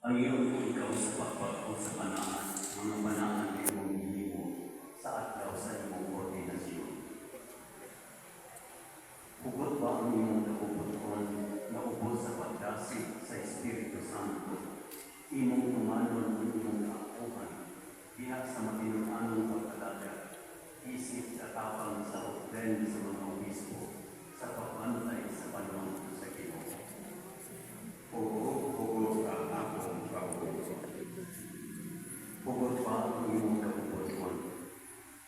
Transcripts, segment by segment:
Ayaw ko ikaw sa pagpag o sa panaan, mga panaan ay mong hinimo sa atlaw sa imong ordinasyon. Hugot ba ang imong napuputon na ubos sa pagdasig sa Espiritu Santo? Imong tumanon ang imong kaakuhan, diha sa matinuanong pagkalaga, isip sa tapang sa okren sa mga obispo, sa pagbantay sa panahon sa Ginoo. Hugot ang akong kahugot. Hugot pa ang imong kapuputuan,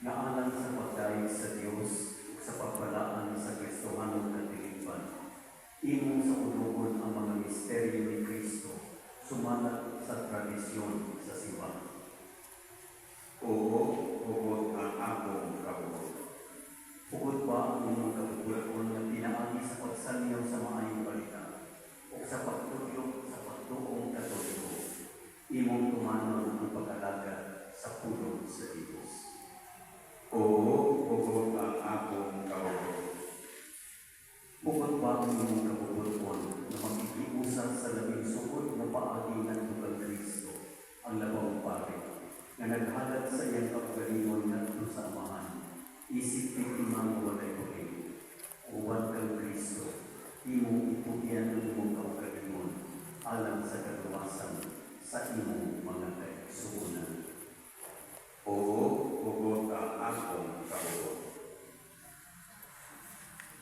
na alang sa pagdayeg sa Dios ug sa pagbalaan sa Kristohanong katilipan, imong sa ulugon ang mga misteryo ni Kristo, sumanat sa tradisyon sa simbahan. Hugot ang akong kahugot. Hugot pa ang imong kapuputuan na pinaagi sa pagsanyaw sa maayong balita o sa pagtulog sa pagtuong katoliko, imong tumanon ang pag-alaga sa pulong sa Diyos. Hugot ang akong kahugot. Hugot pa ang imong kapuputuan na makikiusap sa labing sukod na paagi ng Dugang Kristo, ang labang pare, na naghalat sa iyang kapagalingon ngadto sa Amahan, isip biktimang walay paging, uwan kang Kristo, imong ipugyan ang imong kapagalingon, alang sa kagawasan sa imong mga kaigsuonan.